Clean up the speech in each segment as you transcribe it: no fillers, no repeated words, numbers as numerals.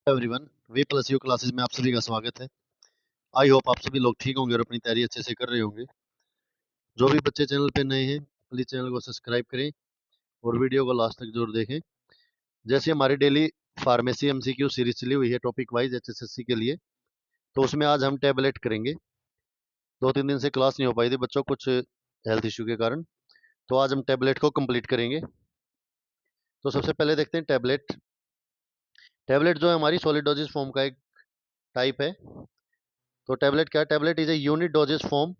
Everyone, we plus you classes में आप सभी का स्वागत है। आई होप आप सभी लोग ठीक होंगे और अपनी तैयारी अच्छे से कर रहे होंगे। जो भी बच्चे चैनल पे नए हैं, प्लीज चैनल को सब्सक्राइब करें और वीडियो को लास्ट तक जरूर देखें। जैसे हमारी डेली फार्मेसी एमसीक्यू सीरीज चली हुई है टॉपिक वाइज एचएसएससी के लिए, तो उसमें आज हम टैबलेट करेंगे। 2-3 दिन से क्लास नहीं हो पाई थी बच्चों, कुछ हेल्थ इश्यू के कारण, तो आज हम टैबलेट को कंप्लीट करेंगे। तो सबसे पहले देखते हैं टैबलेट। टैबलेट जो है हमारी सॉलिड डोजेज फॉर्म का एक टाइप है। तो टैबलेट क्या है? Tablet is a unit doses form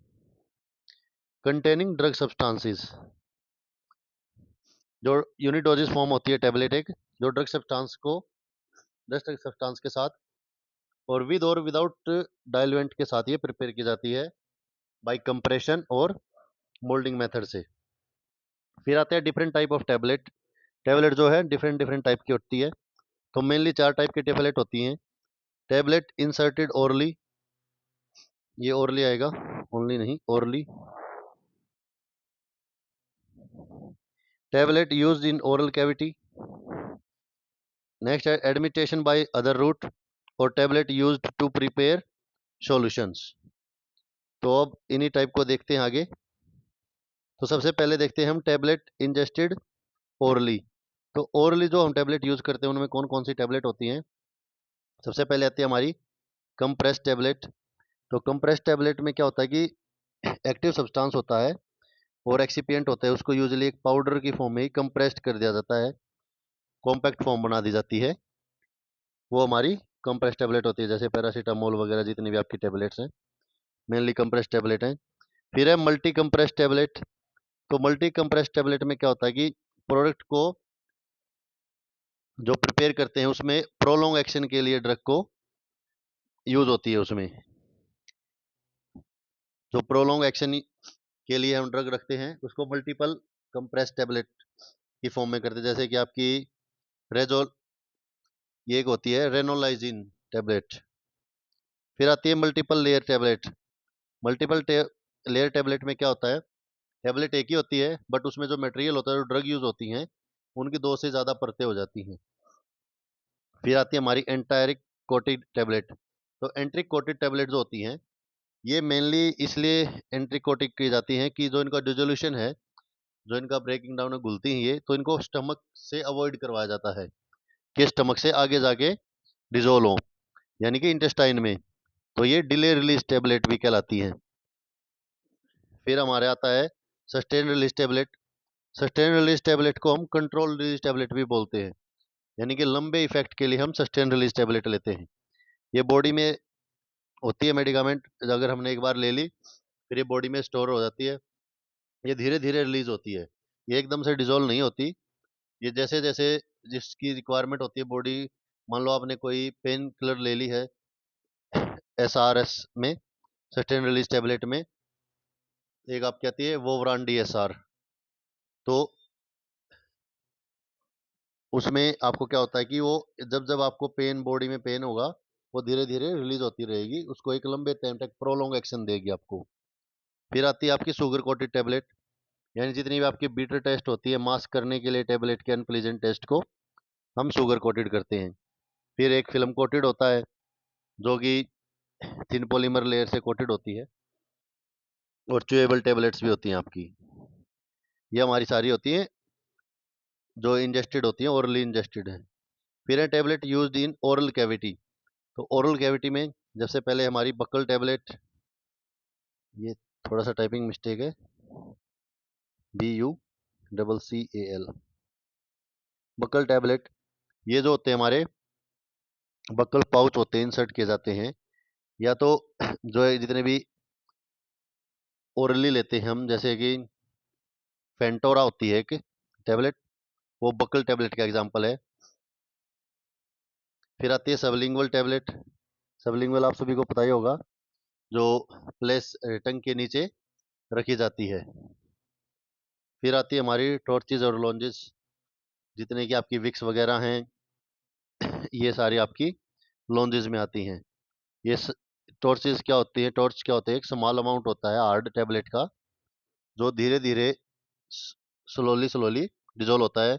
containing drug substances. जो यूनिट डोजेज फॉर्म होती है टैबलेट एक, जो ड्रग सब्सटेंस के साथ और विद और विदाउट डाइल्यूएंट के साथ ये प्रिपेयर की जाती है बाय कंप्रेशन और मोल्डिंग मेथड से। फिर आते हैं different type of tablet. Tablet जो है डिफरेंट डिफरेंट टाइप की होती है। तो मेनली 4 टाइप की टैबलेट होती हैं। टैबलेट इंसर्टेड ओरली, ये ओरली आएगा, ओनली नहीं, orally. Tablet used in oral cavity. Next है एडमिटेशन बाय अदर रूट और tablet used to prepare solutions. तो अब इन्हीं टाइप को देखते हैं आगे। तो सबसे पहले देखते हैं हम टैबलेट इंजेस्टेड ओरली। तो ओरली जो हम टैबलेट यूज करते हैं उनमें कौन कौन सी टैबलेट होती हैं? सबसे पहले आती है हमारी कंप्रेस टैबलेट। तो कंप्रेस टैबलेट में क्या होता है कि एक्टिव सब्सटेंस होता है और एक्सिपिएंट होता है, उसको यूजुअली एक पाउडर की फॉर्म में ही कंप्रेस्ड कर दिया जाता है, कॉम्पैक्ट फॉर्म बना दी जाती है। वो हमारी कंप्रेस टैबलेट होती है, जैसे पैरासीटामोल वगैरह जितनी भी आपकी टैबलेट्स हैं मेनली कंप्रेस टैबलेट हैं। फिर है मल्टी कंप्रेस टैबलेट। तो मल्टी कंप्रेस टैबलेट में क्या होता है कि प्रोडक्ट को जो प्रिपेयर करते हैं उसमें प्रोलॉन्ग एक्शन के लिए ड्रग को यूज होती है। उसमें जो प्रोलॉन्ग एक्शन के लिए हम ड्रग रखते हैं उसको मल्टीपल कंप्रेस टैबलेट की फॉर्म में करते हैं। जैसे कि आपकी रेजोल, ये एक होती है रेनोलाइजिन टैबलेट। फिर आती है multiple layer tablet. Multiple layer tablet में क्या होता है? टैबलेट एक ही होती है बट उसमें जो मटेरियल होता है, जो ड्रग यूज होती हैं, उनकी 2 से ज़्यादा परतें हो जाती हैं। फिर आती है हमारी एंटायरिक कोटेड टैबलेट। तो एंट्रिक कोटेड टैबलेट जो होती हैं, ये मेनली इसलिए एंट्रिक कोटेड की जाती हैं कि जो इनका डिजोल्यूशन है, जो इनका ब्रेकिंग डाउन है, घुलती हैं ये, तो इनको स्टमक से अवॉइड करवाया जाता है कि स्टमक से आगे जाके डिजोल्व हो, यानी कि इंटेस्टाइन में। तो ये डिले रिलीज टैबलेट भी कहलाती हैं। फिर हमारे आता है sustain release tablet. Sustain release tablet को हम कंट्रोल रिलीज टैबलेट भी बोलते हैं, यानी कि लंबे इफेक्ट के लिए हम सस्टेन रिलीज टैबलेट लेते हैं। ये बॉडी में होती है मेडिकामेंट, अगर हमने एक बार ले ली फिर ये बॉडी में स्टोर हो जाती है। ये धीरे धीरे रिलीज होती है, ये एकदम से डिजोल्व नहीं होती। ये जैसे जैसे जिसकी रिक्वायरमेंट होती है बॉडी, मान लो आपने कोई पेन किलर ले ली है एसआरएस में, सस्टेन रिलीज टैबलेट में, एक आपकी आती है वोवरान डीएसआर। तो उसमें आपको क्या होता है कि वो जब जब आपको पेन, बॉडी में पेन होगा, वो धीरे धीरे रिलीज होती रहेगी, उसको एक लंबे टाइम तक प्रोलॉन्ग एक्शन देगी आपको। फिर आती है आपकी शुगर कोटेड टैबलेट, यानी जितनी भी आपकी बीटर टेस्ट होती है मास्क करने के लिए टैबलेट के अनप्लीजेंट टेस्ट को हम शुगर कोटेड करते हैं। फिर एक फिल्म कोटेड होता है जो कि थिन पॉलीमर लेयर से कोटेड होती है, और च्यूएबल टैबलेट्स भी होती हैं आपकी। ये हमारी सारी होती हैं जो इंजेस्टेड होती हैं, ओरली इंजेस्टेड है। फिर है tablet used in oral cavity. तो ओरल कैविटी में सबसे पहले हमारी बक्कल टैबलेट, ये थोड़ा सा टाइपिंग मिस्टेक है, BUCCAL, बक्कल टैबलेट। ये जो होते हैं हमारे बक्कल पाउच होते हैं, इंसर्ट किए जाते हैं, या तो जो है जितने भी ओरली लेते हैं हम, जैसे कि फेंटोरा होती है एक टैबलेट, वो बक्कल टैबलेट का एग्जांपल है। फिर आती है सबलिंगुअल टैबलेट। सबलिंगुअल आप सभी को पता ही होगा, जो प्लेस टंग के नीचे रखी जाती है। फिर आती है हमारी टॉर्चिज और लॉन्जेस, जितने की आपकी विक्स वगैरह हैं, ये सारी आपकी लॉन्जेस में आती हैं। ये टॉर्चेस क्या होती है? टॉर्च क्या होते हैं? एक स्मॉल अमाउंट होता है हार्ड टैबलेट का, जो धीरे धीरे स्लोली स्लोली डिजोल्व होता है,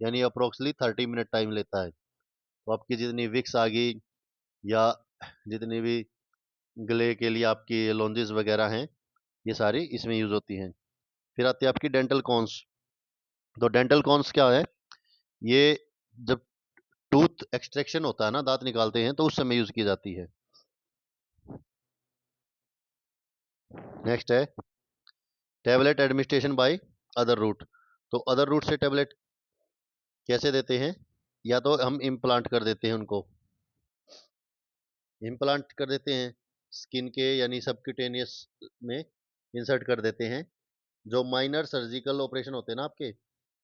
यानी अप्रोक्सीमेटली 30 मिनट टाइम लेता है। तो आपकी जितनी विक्स आ गई या जितनी भी गले के लिए आपकी लॉन्जेस वगैरह हैं, ये सारी इसमें यूज होती हैं। फिर आती है आपकी डेंटल कॉन्स। तो डेंटल कॉन्स क्या है, ये जब टूथ एक्सट्रैक्शन होता है ना, दांत निकालते हैं, तो उस समय यूज की जाती है। नेक्स्ट है tablet administration by other route. तो अदर रूट से टेबलेट कैसे देते हैं, या तो हम इम्प्लांट कर देते हैं, उनको इम्प्लांट कर देते हैं स्किन के यानी सबक्यूटेनियस में इंसर्ट कर देते हैं। जो माइनर सर्जिकल ऑपरेशन होते हैं ना आपके,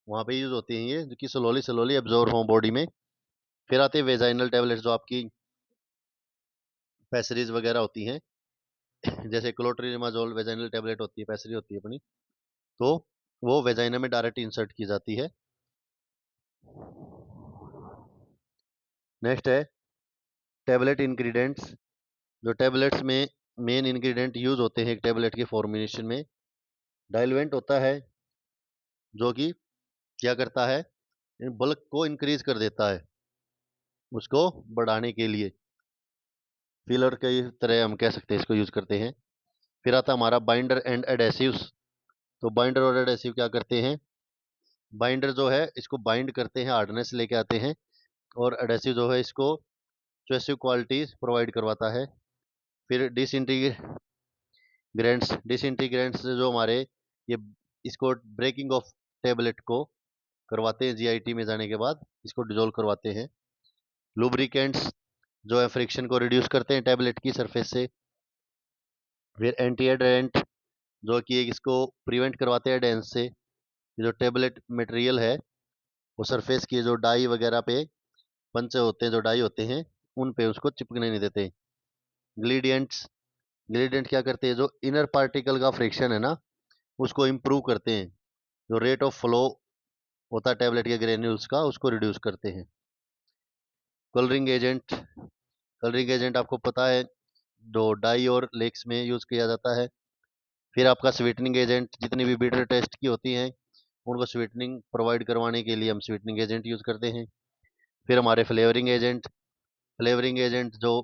वहाँ पे यूज होती हैं ये, जो कि स्लोली स्लोली एब्जॉर्ब हों बॉडी में। फिर आते हैं वेजाइनल टेबलेट्स, जो आपकी पैसरीज वगैरह होती हैं, जैसे क्लोट्रिमाजोल वेजाइनल टेबलेट होती है, पैसरी होती है अपनी, तो वो वेजाइना में डायरेक्ट इंसर्ट की जाती है। नेक्स्ट है टेबलेट इंग्रेडिएंट्स। जो टेबलेट्स में मेन इंग्रेडिएंट यूज होते हैं एक टेबलेट के फॉर्मुलेशन में, डाइल्यूएंट होता है, जो कि क्या करता है, बल्क को इंक्रीज कर देता है, उसको बढ़ाने के लिए फिलर की तरह हम कह सकते हैं, इसको यूज करते हैं। फिर आता है हमारा बाइंडर एंड एडेसिव्स। तो बाइंडर और एडेसिव क्या करते हैं, बाइंडर जो है इसको बाइंड करते हैं, हार्डनेस लेके आते हैं, और एडेसिव जो है इसको स्ट्रेसिव क्वालिटी प्रोवाइड करवाता है। फिर डिसइंटीग्रेंट्स जो हमारे ये इसको ब्रेकिंग ऑफ टेबलेट को करवाते हैं, जीआईटी में जाने के बाद इसको डिजोल्व करवाते हैं। लुब्रिकेंट्स जो है फ्रिक्शन को रिड्यूस करते हैं टेबलेट की सरफेस से। फिर एंटी एडरेंट जो कि इसको प्रिवेंट करवाते हैं एडेंस से। जो टेबलेट मटेरियल है वो सरफेस की जो डाई वगैरह पे पंचे होते हैं, जो डाई होते हैं, उन पे उसको चिपकने नहीं देते। ग्लीडियंट्स, ग्रेडिएंट क्या करते हैं, जो इनर पार्टिकल का फ्रिक्शन है ना, उसको इम्प्रूव करते हैं। जो रेट ऑफ फ्लो होता है टैबलेट के ग्रेन्यूल्स का, उसको रिड्यूस करते हैं। कलरिंग एजेंट, कलरिंग एजेंट आपको पता है जो डाई और लेक्स में यूज किया जाता है। फिर आपका स्वीटनिंग एजेंट, जितनी भी बिटर टेस्ट की होती हैं उनको स्वीटनिंग प्रोवाइड करवाने के लिए हम स्वीटनिंग एजेंट यूज करते हैं। फिर हमारे फ्लेवरिंग एजेंट, फ्लेवरिंग एजेंट जो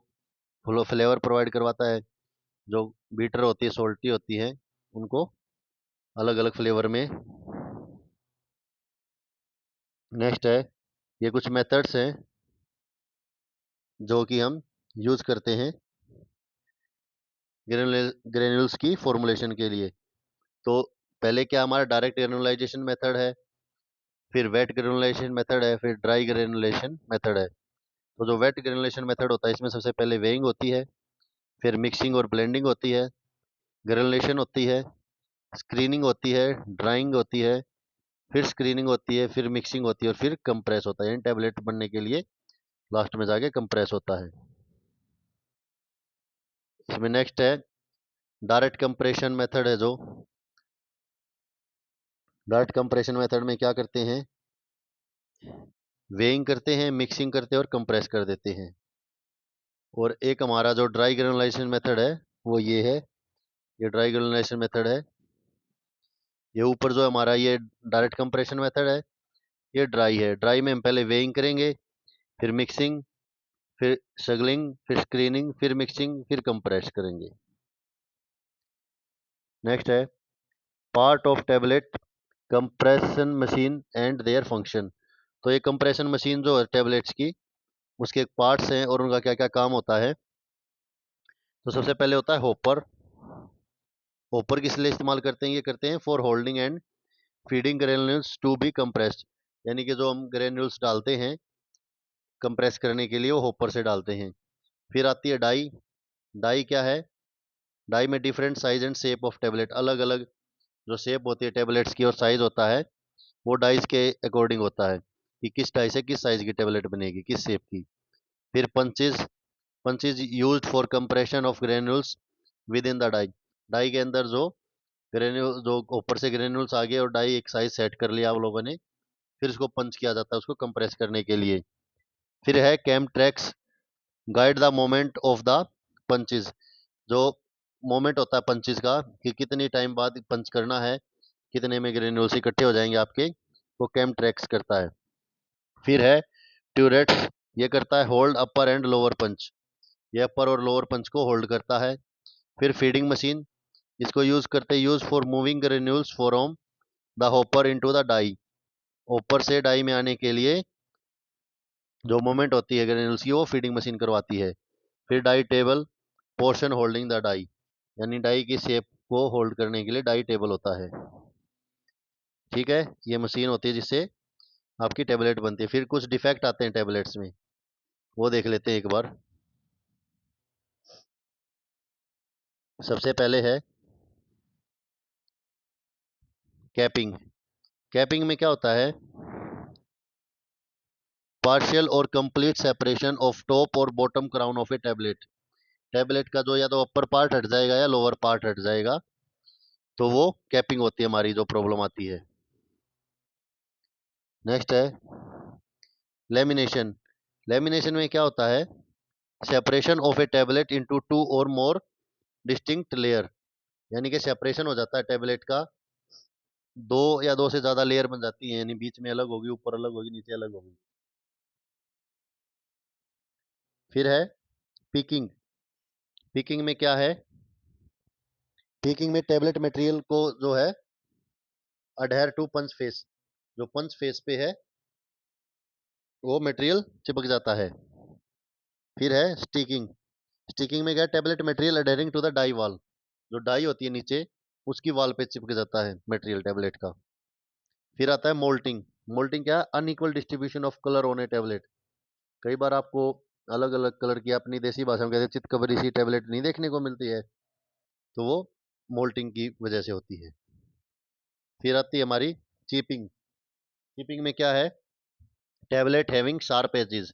फ्लेवर प्रोवाइड करवाता है, जो बीटर होती है, सोल्टी होती है, उनको अलग अलग फ्लेवर में। नेक्स्ट है, ये कुछ मेथड्स हैं जो कि हम यूज करते हैं ग्रेन्यूल्स की फॉर्मुलेशन के लिए। तो पहले क्या हमारा डायरेक्ट ग्रेनुलाइजेशन मेथड है, फिर वेट ग्रेनुलेशन मेथड है, फिर ड्राई ग्रेनुलेशन मेथड है। तो जो वेट ग्रेनुलेशन मेथड होता है, इसमें सबसे पहले वेइंग होती है, फिर मिक्सिंग और ब्लेंडिंग होती है, ग्रेनुलेशन होती है, स्क्रीनिंग होती है, ड्राइंग होती है, फिर स्क्रीनिंग होती है, फिर मिक्सिंग होती है, और फिर कंप्रेस होता है, यानी टेबलेट बनने के लिए लास्ट में जाके कंप्रेस होता है। इसमें नेक्स्ट है डायरेक्ट कंप्रेशन मेथड है। जो डायरेक्ट कंप्रेशन मेथड में क्या करते हैं, वेइंग करते हैं, मिक्सिंग करते हैं और कंप्रेस कर देते हैं। और एक हमारा जो ड्राई ग्रेनुलेशन मेथड है वो ये है, ये ड्राई ग्रेनुलेशन मेथड है। ये ऊपर जो हमारा ये डायरेक्ट कंप्रेशन मेथड है, ये ड्राई है। ड्राई में हम पहले वेइंग करेंगे, फिर मिक्सिंग, फिर शगलिंग, फिर स्क्रीनिंग, फिर मिक्सिंग, फिर कंप्रेस करेंगे। नेक्स्ट है part of tablet compression machine and their function. तो ये कंप्रेशन मशीन जो है टेबलेट्स की, उसके पार्ट्स हैं और उनका क्या क्या काम होता है। तो सबसे पहले होता है होपर। होपर किस लिए इस्तेमाल करते हैं, ये करते हैं for holding and feeding granules to be compressed, यानी कि जो हम ग्रेन्यूल्स डालते हैं कंप्रेस करने के लिए, वो होपर से डालते हैं। फिर आती है डाई। डाई क्या है, डाई में different size and shape of tablet, अलग अलग जो शेप होती है टेबलेट्स की और साइज होता है, वो डाइस के अकॉर्डिंग होता है कि किस डाई से किस साइज की टेबलेट बनेगी, किस शेप की। फिर punches, punches used for compression of granules within the die. Die के अंदर जो ग्रेन्यूल, जो ऊपर से ग्रेन्यूल्स आ गए और डाई एक साइज सेट कर लिया आप लोगों ने, फिर उसको पंच किया जाता है उसको कंप्रेस करने के लिए। फिर है cam tracks, guide the movement of the punches. जो मोमेंट होता है पंचेज का, कि कितनी टाइम बाद पंच करना है, कितने में ग्रेन्यूल्स इकट्ठे हो जाएंगे आपके, वो कैम ट्रैक्स करता है। फिर है ट्यूरेट्स, ये करता है होल्ड अपर एंड लोअर पंच, ये अपर और लोअर पंच को होल्ड करता है। फिर फीडिंग मशीन, इसको यूज करते हैं, use for moving granules from the hopper into the die, hopper से डाई में आने के लिए जो मूवमेंट होती है ग्रेन्यूल्स की वो फीडिंग मशीन करवाती है। फिर die table, portion holding the die, यानी डाई की शेप को होल्ड करने के लिए डाई टेबल होता है। ठीक है, ये मशीन होती है जिससे आपकी टेबलेट बनती है। फिर कुछ डिफेक्ट आते हैं टेबलेट्स में, वो देख लेते हैं एक बार। सबसे पहले है कैपिंग। कैपिंग में क्या होता है, पार्शियल और कंप्लीट सेपरेशन ऑफ टॉप और bottom crown of a tablet, tablet का जो या तो अपर पार्ट हट जाएगा या लोअर पार्ट हट जाएगा, तो वो कैपिंग होती है हमारी जो प्रॉब्लम आती है। नेक्स्ट है लेमिनेशन। लेमिनेशन में क्या होता है, separation of a tablet into two और मोर डिस्टिंक्ट लेयर, यानी कि सेपरेशन हो जाता है टेबलेट का, दो या दो से ज्यादा लेयर बन जाती है, यानी बीच में अलग होगी, ऊपर अलग होगी, नीचे अलग होगी। फिर है पिकिंग। पिकिंग में क्या है, पिकिंग में टेबलेट मटेरियल को जो है अडहेर टू पंच फेस, जो पंच फेस पे है वो मटेरियल चिपक जाता है। फिर है स्टिकिंग। स्टिकिंग में क्या है, tablet material adhering to the die wall, जो डाई होती है नीचे उसकी वॉल पे चिपक जाता है मटेरियल टेबलेट का। फिर आता है मोल्टिंग। मोल्टिंग क्या है, unequal distribution of colour on A tablet. कई बार आपको अलग अलग कलर की, अपनी देसी भाषा में कहते हैं चितकबरी सी टेबलेट नहीं देखने को मिलती है, तो वो मोल्टिंग की वजह से होती है। फिर आती है हमारी चीपिंग। चीपिंग में क्या है, tablet having sharp edges,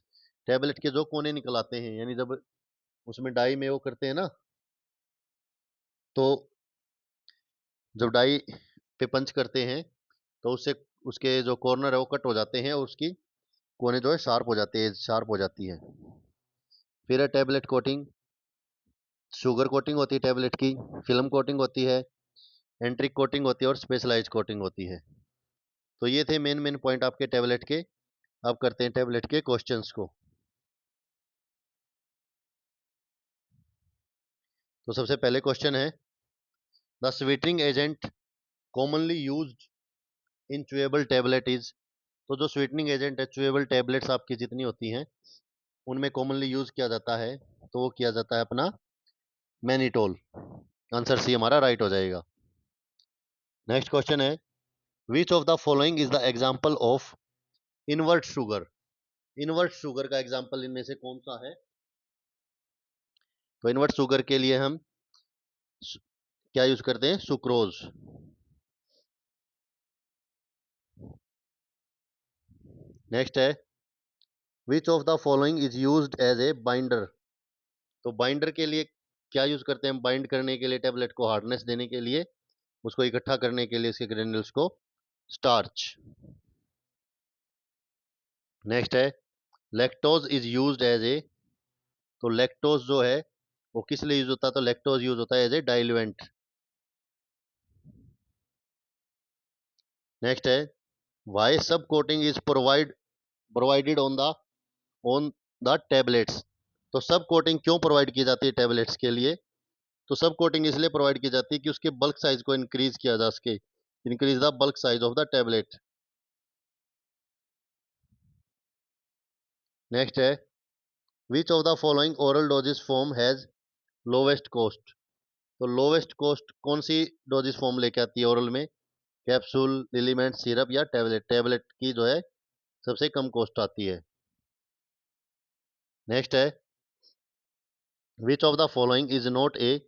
tablet के जो कोने निकल आते हैं, यानी जब उसमें डाई में वो करते हैं ना, तो जब डाई पे पंच करते हैं तो उससे उसके जो कॉर्नर है वो कट हो जाते हैं और उसकी कोने जो है शार्प हो जाती है, शार्प हो जाती है। फिर है टेबलेट कोटिंग। शुगर कोटिंग होती है टेबलेट की, फिल्म कोटिंग होती है, एंट्रिक कोटिंग होती है और स्पेशलाइज कोटिंग होती है। तो ये थे मेन मेन पॉइंट आपके टेबलेट के। अब करते हैं टेबलेट के क्वेश्चंस को। तो सबसे पहले क्वेश्चन है, the sweetening agent commonly used in chewable tablet is, तो जो स्वीटनिंग एजेंट है च्यूएबल टैबलेट्स आपकी जितनी होती हैं उनमें कॉमनली यूज किया जाता है, तो वो किया जाता है अपना मैनिटोल। आंसर सी हमारा राइट हो जाएगा। नेक्स्ट क्वेश्चन है, which of the following is the example of invert sugar, invert sugar का एग्जाम्पल इनमें से कौन सा है। तो इनवर्ट शुगर के लिए हम क्या यूज करते हैं, सुक्रोज। नेक्स्ट है, which of the following is used as a binder, तो बाइंडर के लिए क्या यूज करते हैं हम, बाइंड करने के लिए टेबलेट को हार्डनेस देने के लिए, उसको इकट्ठा करने के लिए इसके ग्रेन्यूल्स को, स्टार्च। नेक्स्ट है, lactose is used as a, तो लैक्टोज जो है वो किस लिए यूज होता है, तो लैक्टोज यूज होता है एज ए डाइल्यूएंट। नेक्स्ट है, वाई सब coating is provided on the tablets, तो सब कोटिंग क्यों प्रोवाइड की जाती है टेबलेट्स के लिए, तो सब कोटिंग इसलिए प्रोवाइड की जाती है कि उसके बल्क साइज को इंक्रीज किया जा सके, increase the bulk size of the tablet. Next है, which of the following oral dosage form has lowest cost, तो लोवेस्ट कॉस्ट कौन सी डोजेस फॉर्म लेके आती है ओरल में, कैप्सूल, लिलीमेंट, सिरप या टेबलेट, टेबलेट की जो है सबसे कम कॉस्ट आती है। नेक्स्ट है, which of the following is not a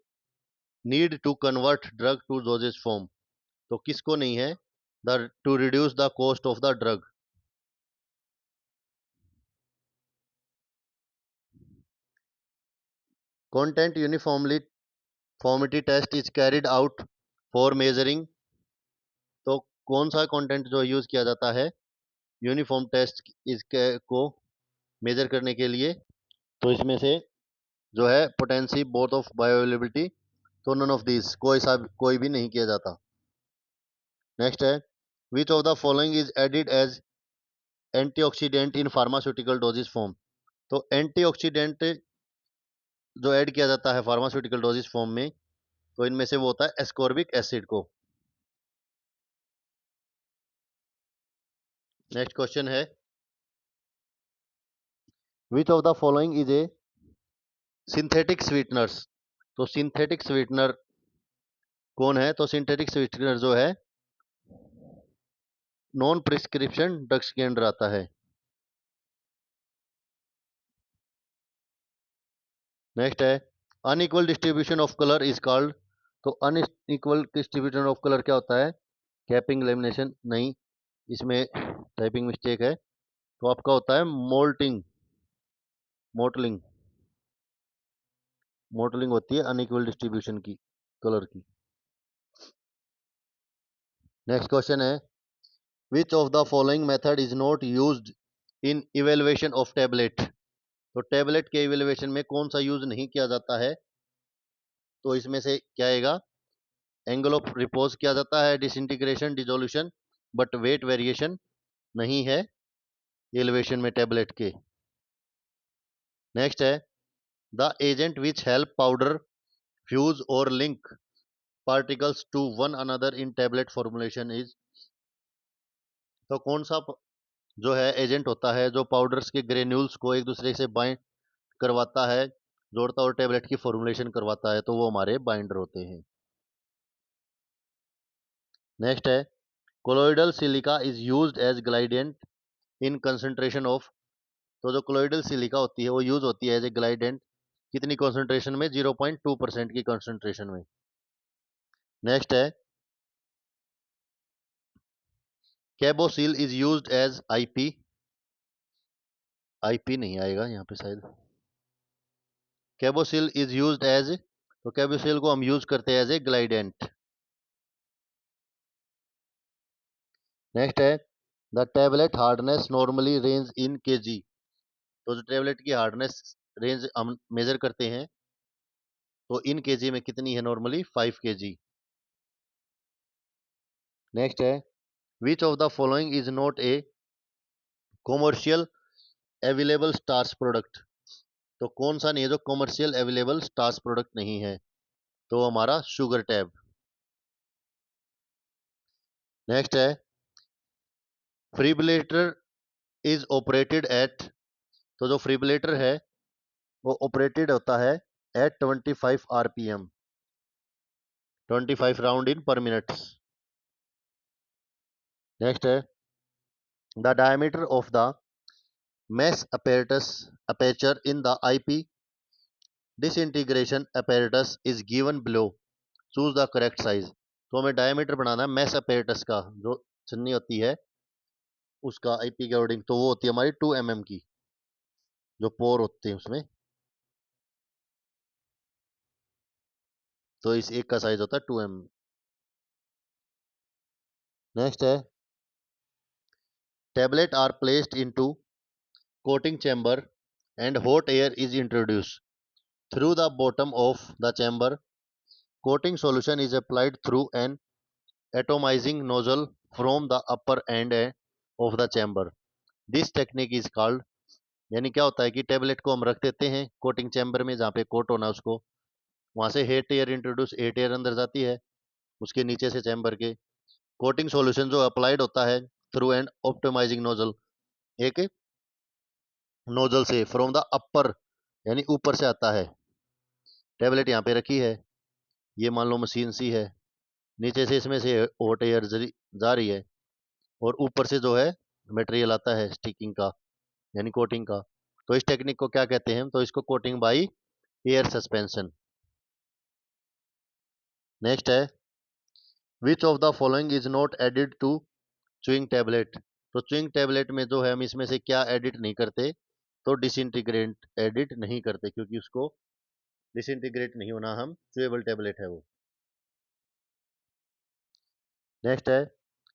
need to convert drug to dosage form, तो किसको नहीं है, the to reduce the cost of the drug. Content uniformity test is carried out for measuring, तो कौन सा content जो use किया जाता है यूनिफॉर्म टेस्ट को मेजर करने के लिए, तो इसमें से जो है पोटेंसी बोथ ऑफ बायोअवेलेबिलिटी, तो नन ऑफ दिस, कोई भी नहीं किया जाता। नेक्स्ट है, which of the following is added as antioxidant in pharmaceutical dosage form, तो एंटीऑक्सीडेंट जो ऐड किया जाता है फार्मास्यूटिकल डोजेज फॉर्म में, तो इनमें से वो होता है एस्कॉर्बिक एसिड को। नेक्स्ट क्वेश्चन है, which of the following is a synthetic sweeteners. तो सिंथेटिक स्वीटनर कौन है? तो सिंथेटिक स्वीटनर जो है नॉन प्रिस्क्रिप्शन ड्रग्स के अंडर आता है। नेक्स्ट है, unequal distribution of colour is called. तो अनइक्वल डिस्ट्रीब्यूशन ऑफ कलर क्या होता है? कैपिंग लेमिनेशन नहीं, इसमें टाइपिंग मिस्टेक है। तो आपका होता है मोल्टिंग, मोटलिंग। मोटलिंग होती है अनइक्वल डिस्ट्रीब्यूशन की कलर की। नेक्स्ट क्वेश्चन है, which of the following method is not used in evaluation of tablet. तो टैबलेट के इवेल्युएशन में कौन सा यूज नहीं किया जाता है? तो इसमें से क्या आएगा? एंगल ऑफ रिपोज किया जाता है, disintegration, dissolution, but weight variation नहीं है एलिवेशन में टैबलेट के। नेक्स्ट है, the agent which help powder fuse और link particles to one another in tablet formulation is. तो कौन सा जो है एजेंट होता है जो पाउडर्स के ग्रेन्यूल्स को एक दूसरे से बाइंड करवाता है, जोड़ता और टैबलेट की फॉर्मुलेशन करवाता है? तो वो हमारे बाइंडर होते हैं। नेक्स्ट है, colloidal silica is used as glidant in concentration of. तो जो कोलोइडल सिलिका होती है वो यूज होती है एज ए ग्लाइडेंट कितनी कंसंट्रेशन में? 0.2% की कंसंट्रेशन में। नेक्स्ट है, cabosil is used as IP. IP नहीं आएगा यहाँ पे शायद। कैबोसिल इज यूज्ड एज, तो कैबोसिल को हम यूज करते हैं एज ए ग्लाइडेंट। नेक्स्ट है, the tablet hardness normally range in KG. तो जो टैबलेट की हार्डनेस रेंज हम मेजर करते हैं तो इन केजी में कितनी है? Normally 5 kg। नेक्स्ट है, which of the following is not a commercial available starch product. तो कौन सा नहीं है जो कॉमर्शियल अवेलेबल स्टार्च प्रोडक्ट नहीं है? तो हमारा शुगर टैब। नेक्स्ट है, फ्रीबिलेटर इज ऑपरेटेड एट। तो जो फ्रीबिलेटर है वो ऑपरेटेड होता है eight 25 RPM, 25 round in per minute. Next है, the diameter of the mesh apparatus aperture in the IP disintegration apparatus is given below, choose the correct size। तो हमें डायमीटर बनाना है मैश apparatus का, जो छन्नी होती है उसका आईपी के अकॉर्डिंग, तो वो होती है हमारी 2 mm की, जो पोर होते हैं उसमें। तो इस एक का साइज होता है 2 mm। नेक्स्ट है, tablet are placed into coating chamber and hot air is introduced through the bottom of the chamber. Coating solution is applied through an atomising nozzle from the upper end of the chamber. This technique is called. यानी क्या होता है कि tablet को हम रख देते हैं कोटिंग चैम्बर में, जहाँ पे कोट होना उसको, वहां से hate air introduce, hate air अंदर जाती है उसके नीचे से चैम्बर के। कोटिंग सॉल्यूशन जो अप्लाइड होता है थ्रू एंड ऑप्टिमाइजिंग नोजल, एक नोजल से फ्रॉम द अपर यानी ऊपर से आता है। टेबलेट यहाँ पे रखी है, ये मान लो मशीन सी है, नीचे से इसमें से हॉट एयर जा रही है और ऊपर से जो है मटेरियल आता है स्टिकिंग का यानी कोटिंग का। तो इस टेक्निक को क्या कहते हैं? तो इसको coating by air suspension. Next है, which of the following is not added to chewing tablet. तो च्युइंग टैबलेट में जो है हम इसमें से क्या एडिट नहीं करते? तो डिसइंटीग्रेंट एडिट नहीं करते, क्योंकि उसको डिसइंटीग्रेट नहीं होना, हम च्युएबल टैबलेट है वो। नेक्स्ट है,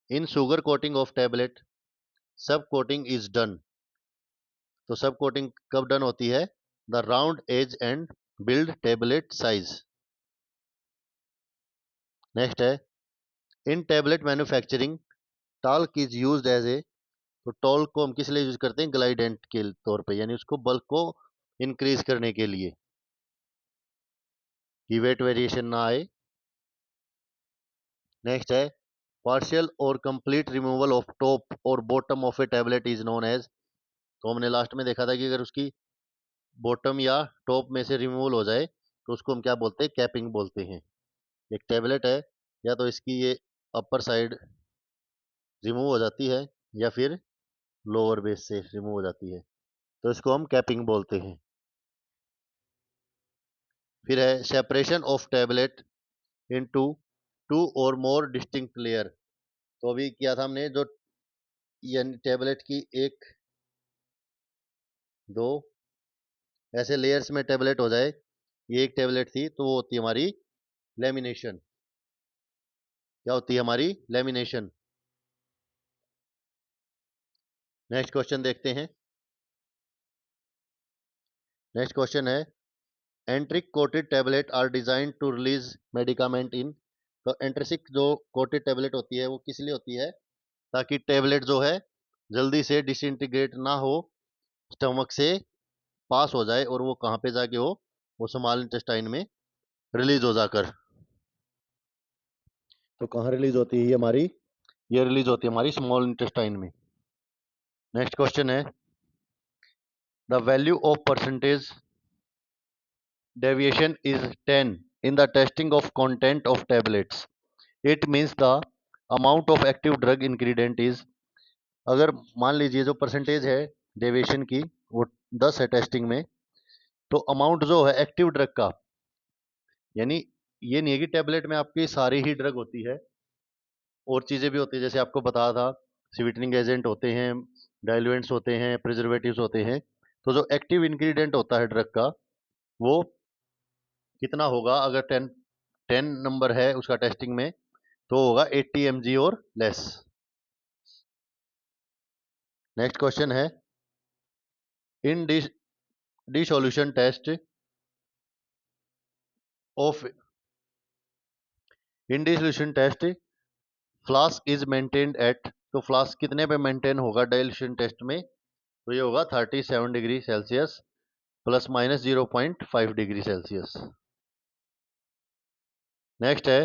in sugar coating of tablet sub coating is done. तो सब कोटिंग कब डन होती है? The round edge and build tablet size. Next है, in tablet manufacturing talc is used as a. तो टॉर्क को हम किस लिए यूज करते हैं? ग्लाइडेंट के तौर पे, यानी उसको बल्क को इंक्रीज करने के लिए कि वेट वेरिएशन ना आए। नेक्स्ट है पार्शियल और कंप्लीट रिमूवल ऑफ टॉप और bottom of a tablet is known as. तो हमने लास्ट में देखा था कि अगर उसकी बॉटम या टॉप में से रिमूवल हो जाए तो उसको हम क्या बोलते हैं? कैपिंग बोलते हैं। एक टैबलेट है, या तो इसकी ये अपर साइड रिमूव हो जाती है या फिर लोअर बेस से रिमूव हो जाती है, तो इसको हम कैपिंग बोलते हैं। फिर है separation of tablet into two और मोर डिस्टिंक्ट लेयर। तो अभी किया था हमने, जो यानी टैबलेट की एक दो ऐसे लेयर्स में टैबलेट हो जाए, ये एक टैबलेट थी, तो वो होती है हमारी लेमिनेशन। क्या होती है हमारी? लेमिनेशन। नेक्स्ट क्वेश्चन देखते हैं। नेक्स्ट क्वेश्चन है enteric coated tablet are designed to release medicament in. तो एंट्रिक जो कोटेड टैबलेट होती है वो किस लिए होती है? ताकि टैबलेट जो है जल्दी से डिसइंटीग्रेट ना हो, स्टमक से पास हो जाए, और वो कहाँ पे जाके हो? वो स्मॉल इंटेस्टाइन में रिलीज हो जाकर। तो कहाँ रिलीज होती है ये हमारी? ये रिलीज होती है हमारी स्मॉल इंटेस्टाइन में। नेक्स्ट क्वेश्चन है the value of percentage deviation is 10 in the testing of content of tablets. It means the amount of active drug ingredient is। अगर मान लीजिए जो परसेंटेज है डेविएशन की वो 10 है टेस्टिंग में, तो अमाउंट जो है एक्टिव ड्रग का, यानी ये नहीं है कि टेबलेट में आपकी सारी ही ड्रग होती है, और चीज़ें भी होती है, जैसे आपको बताया था स्वीटनिंग एजेंट होते हैं, डाइल्यूएंट्स होते हैं, प्रिजर्वेटिव्स होते हैं। तो जो एक्टिव इंग्रेडिएंट होता है ड्रग का, वो कितना होगा? अगर 10 नंबर है उसका टेस्टिंग में, तो होगा 80 mg और लेस। नेक्स्ट क्वेश्चन है in dissolution test of in dissolution test flask is maintained at. तो फ्लास्क कितने पे मेंटेन होगा डाइल्यूशन टेस्ट में? तो ये होगा 37 degree Celsius plus minus 0.5 degree Celsius. Next है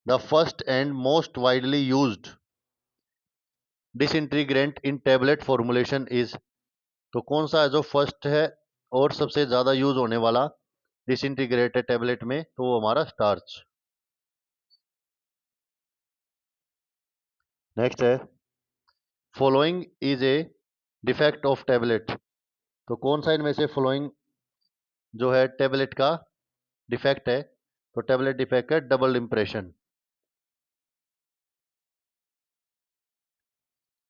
the first and most widely used disintegrant in tablet formulation is. तो कौन सा है जो फर्स्ट है और सबसे ज्यादा यूज होने वाला डिसइंटीग्रेटेड टेबलेट में? तो वो हमारा स्टार्च। नेक्स्ट है following is a defect of tablet. तो कौन सा इनमें से फॉलोइंग जो है टेबलेट का डिफेक्ट है? तो टेबलेट डिफेक्ट है डबल इंप्रेशन।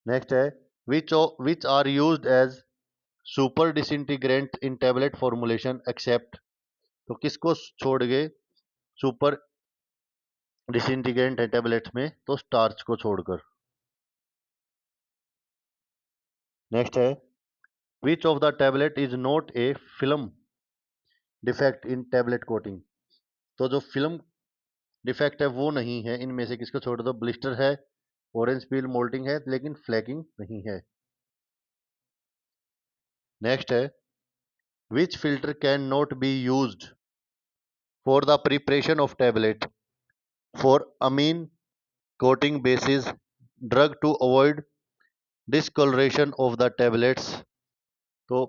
नेक्स्ट है which are used as super disintegrant in tablet formulation except. तो किसको छोड़ गए सुपर डिसइंटीग्रेंट है टेबलेट्स में? तो स्टार्च को छोड़कर। नेक्स्ट है which of the tablet is not A film defect in tablet coating. तो जो फिल्म डिफेक्ट है वो नहीं है, इनमें से किसको छोड़ दो? ब्लिस्टर है, ऑरेंज पील मोल्टिंग है, लेकिन फ्लैकिंग नहीं है। नेक्स्ट है which filter can not be used for the preparation of tablet for amine coating basis drug to avoid discolouration of the tablets. तो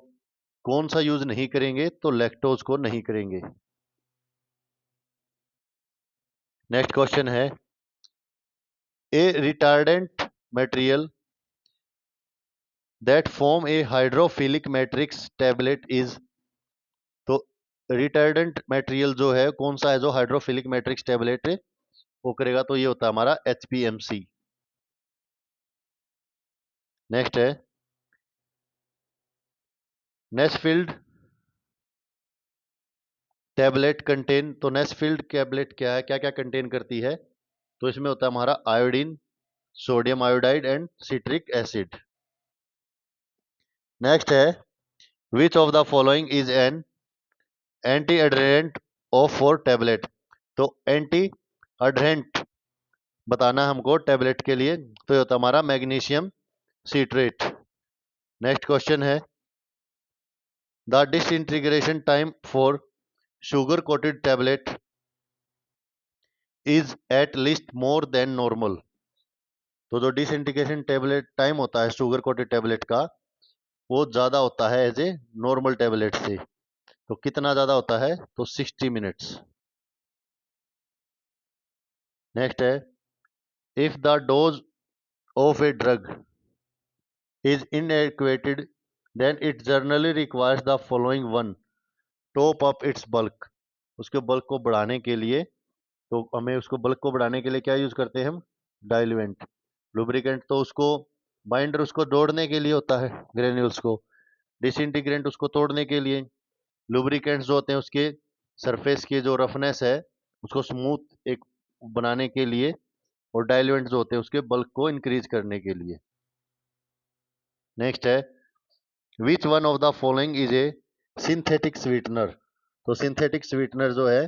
कौन सा यूज नहीं करेंगे? तो लैक्टोज को नहीं करेंगे। नेक्स्ट क्वेश्चन है a retardant material that form a hydrophilic matrix tablet is. तो रिटार्डेंट मटेरियल जो है कौन सा है जो हाइड्रोफिलिक मैट्रिक्स टैबलेट वो करेगा? तो ये होता है हमारा HPMC। नेक्स्ट है नेस्फील्ड टैबलेट कंटेन। तो नेस्फील्ड टैबलेट क्या है, क्या क्या कंटेन करती है? तो इसमें होता है हमारा iodine, sodium iodide and citric acid. Next है which of the following is an anti adherent of for tablet. तो एंटी अडरेंट बताना हमको टैबलेट के लिए, तो ये होता है हमारा मैग्नीशियम citrate. नेक्स्ट क्वेश्चन है the disintegration time for sugar coated tablet is at least more than normal. तो जो डिसइंटीग्रेशन टेबलेट टाइम होता है शुगर कोटेड टेबलेट का वो ज्यादा होता है एज ए नॉर्मल टेबलेट से। तो कितना ज्यादा होता है? तो 60 मिनट्स। नेक्स्ट है if the dose of a drug is inadequate, then it generally requires the following one: top up its bulk। उसके बल्क को बढ़ाने के लिए तो हमें उसको बल्क को बढ़ाने के लिए क्या यूज करते हैं हम? डाइल्यूएंट। लुब्रिकेंट तो उसको बाइंडर उसको जोड़ने के लिए होता है ग्रेन्यूल्स को, डिसइंटीग्रेंट उसको तोड़ने के लिए, लुब्रिकेंट्स जो होते हैं उसके सरफेस की जो रफनेस है उसको स्मूथ एक बनाने के लिए, और डाइल्यूएंट जो होते हैं उसके बल्क को इंक्रीज करने के लिए। नेक्स्ट है which one of the following is a synthetic sweetener. तो सिंथेटिक स्वीटनर जो है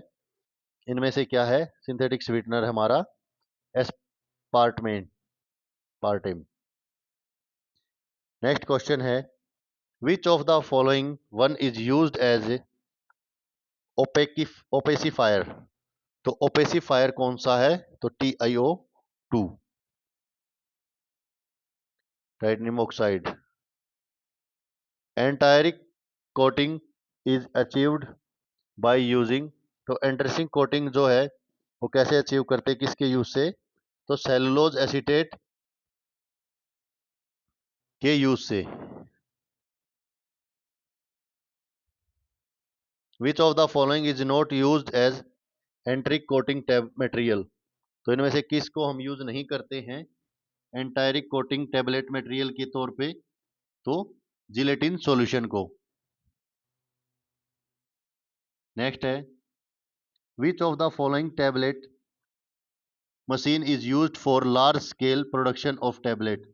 इनमें से क्या है? सिंथेटिक स्वीटनर हमारा एस्पार्टमेन पार्टेम। नेक्स्ट क्वेश्चन है which of the following one is used as opacifier. तो ओपेसिफायर कौन सा है? तो TiO2 titanium oxide. Enteric coating is achieved by using. तो एंट्रेसिंग कोटिंग जो है वो कैसे अचीव करते हैं, किसके यूज से? तो सेलुलोज एसीटेट के यूज से। Which of the following is not used as enteric coating material. तो इनमें से किसको हम यूज नहीं करते हैं एंटायरिक कोटिंग टेबलेट मटेरियल के तौर पे? तो जिलेटिन सॉल्यूशन को। नेक्स्ट है which of the following tablet machine is used for large scale production of tablet.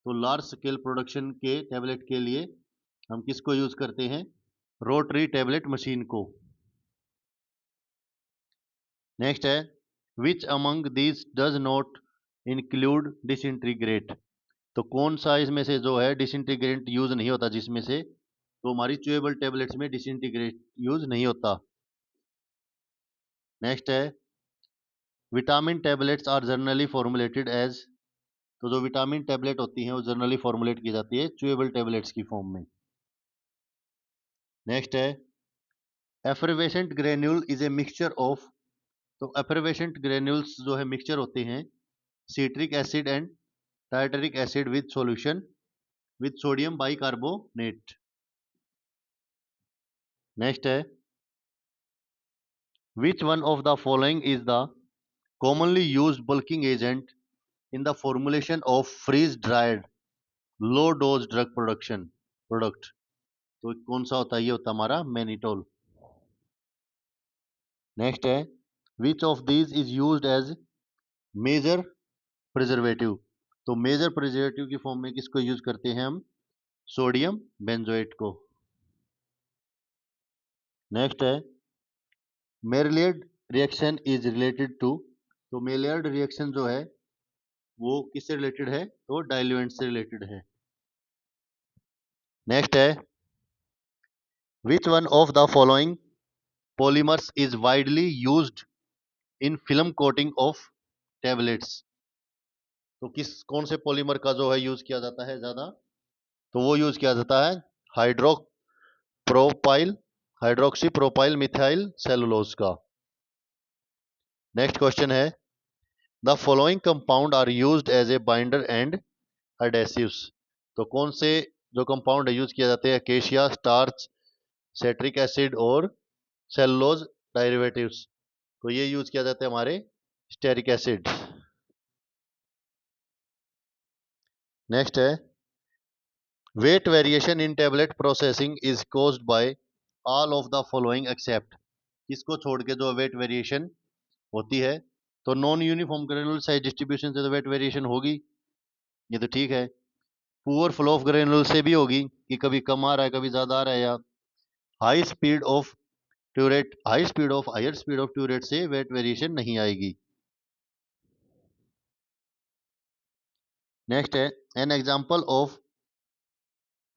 तो लार्ज स्केल प्रोडक्शन के टैबलेट के लिए हम किसको यूज करते हैं? रोटरी टैबलेट मशीन को। नेक्स्ट है which among these does not include disintegrate. तो कौन सा इसमें से जो है डिसइंटीग्रेट यूज नहीं होता जिसमें से? तो हमारी च्यूएबल टैबलेट्स में डिसइंटीग्रेट यूज नहीं होता। नेक्स्ट है vitamin tablets are generally formulated as. तो जो विटामिन टैबलेट होती हैं वो जनरली फॉर्मुलेट की जाती है च्यूएबल टैबलेट्स की फॉर्म में। नेक्स्ट है effervescent granule is a mixture of. तो एफरवेसेंट ग्रेन्यूल्स जो है मिक्सचर होते हैं citric acid and tartaric acid with solution with sodium bicarbonate. Next है which one of the following is the commonly used bulking agent in the formulation of freeze dried low dose drug product। तो कौन सा होता है? ये होता है हमारा मैनिटोल। नेक्स्ट है which of these is used as major preservative. तो मेजर प्रिजर्वेटिव की फॉर्म में किसको यूज करते हैं हम? सोडियम बेंजोएट को। नेक्स्ट है मेरलियड रिएक्शन इज रिलेटेड टू। तो मेलियड रिएक्शन जो है वो किससे रिलेटेड है? तो डाइल्यूएंट से रिलेटेड है। नेक्स्ट है which one of the following polymers is widely used in film coating of tablets। तो कौन से पॉलीमर का जो है यूज किया जाता है ज्यादा? तो वो यूज किया जाता है हाइड्रोक्सी प्रोपाइल मिथाइल सेलुलोज का। नेक्स्ट क्वेश्चन है the following compound are used as a binder and adhesives. तो कौन से जो कंपाउंड यूज किया जाते हैं? अकेशिया, स्टार्च, सेट्रिक एसिड और सेलुलोज डेरिवेटिव्स। तो ये यूज किया जाता है हमारे स्टेरिक एसिड। नेक्स्ट है weight variation in tablet processing is caused by all of the following except. किसको छोड़ के जो वेट वेरिएशन होती है? तो non uniform granular size distribution से तो वेट वेरिएशन होगी, ये तो ठीक है। पुअर फ्लो ऑफ ग्रेनुल से भी होगी कि कभी कम आ रहा है कभी ज्यादा आ रहा है, या high speed of higher speed of turret से वेट वेरिएशन नहीं आएगी। नेक्स्ट है an example of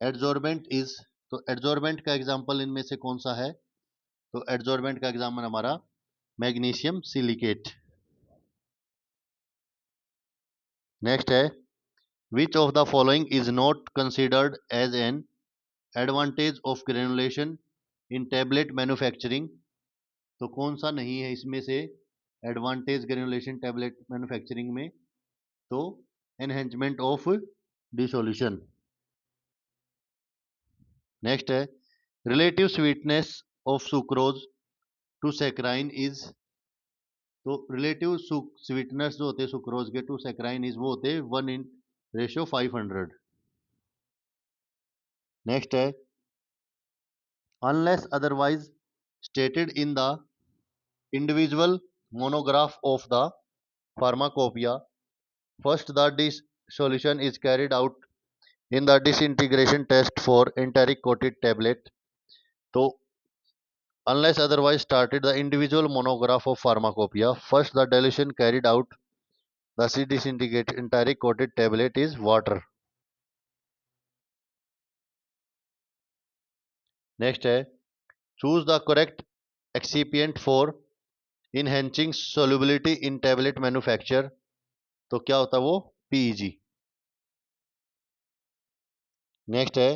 adsorbent is, तो एडजॉर्बेंट का एग्जाम्पल इनमें से कौन सा है? तो एडजॉर्बेंट का एग्जाम्पल हमारा मैग्नीशियम सिलिकेट। नेक्स्ट है, which of the following is not considered as an advantage of granulation in tablet manufacturing, तो कौन सा नहीं है इसमें से एडवांटेज ग्रेनुलेशन टेबलेट मैन्युफैक्चरिंग में? तो एनहेंसमेंट ऑफ डिसोल्यूशन। नेक्स्ट है, relative sweetness of sucrose to saccharin is, तो रिलेटिव स्वीटनेस जो होते हैं सुक्रोज के टू सैकराइन इज, वो होते हैं 1:500। नेक्स्ट है, unless otherwise stated in the individual monograph of the pharmacopoeia, first the dissolution is carried out in the disintegration test for enteric coated tablet, तो unless otherwise started the individual monograph of pharmacopoeia, first the dilution carried out the disintegrated enteric coated tablet is water। Next है, choose the correct excipient for enhancing solubility in tablet manufacture, तो क्या होता है वो? PEG. Next है,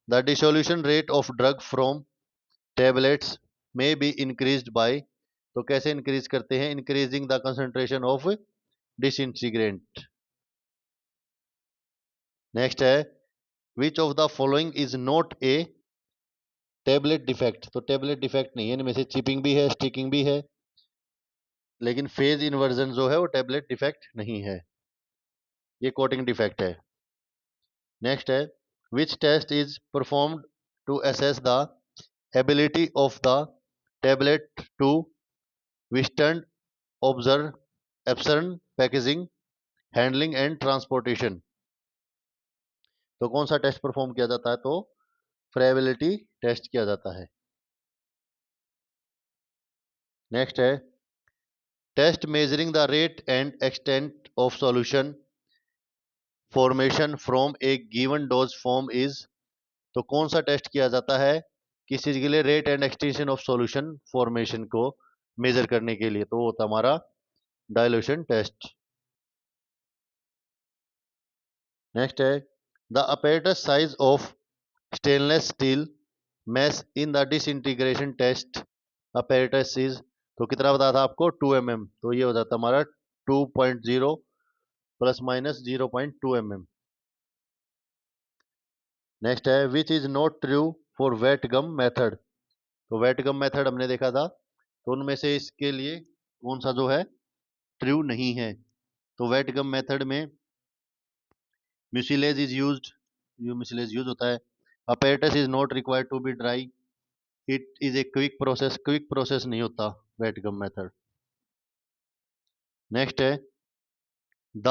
the dissolution rate of drug from tablets में be increased by, तो कैसे इंक्रीज करते हैं? Increasing the concentration of disintegrant. Next है, which of the following is not a tablet defect, तो टेबलेट डिफेक्ट नहीं है इनमें से, चिपिंग भी है, स्टिकिंग भी है, लेकिन फेज इन्वर्जन जो है वो टेबलेट डिफेक्ट नहीं है, ये कोटिंग डिफेक्ट है। नेक्स्ट है, which test is performed to assess the ability of the tablet to withstand observe absurd packaging handling and transportation, तो कौन सा टेस्ट परफॉर्म किया जाता है? तो फ्रेबिलिटी टेस्ट किया जाता है। नेक्स्ट है, test measuring the rate and extent of solution formation from a given dose form is, तो कौन सा टेस्ट किया जाता है किसी चीज के लिए rate and extension of solution formation को मेजर करने के लिए? तो वो होता हमारा डाइल्यूशन टेस्ट। नेक्स्ट है, the apparatus size of stainless steel mesh in the disintegration test apparatus is, तो कितना बताया था आपको? 2 mm, तो ये हो जाता है हमारा 2.0 प्लस माइनस 0.2 mm। नेक्स्ट है, which is not true for wet gum method, तो वेट गम मेथड हमने देखा था, तो उनमें से इसके लिए कौन सा जो है ट्रू नहीं है? तो वेट गम मेथड में म्यूसिलेज इज यूज्ड, जो म्यूसिलेज यूज होता है। apparatus is not required to be dry, it is a quick process, quick process नहीं होता वेट गम मेथड। नेक्स्ट है, the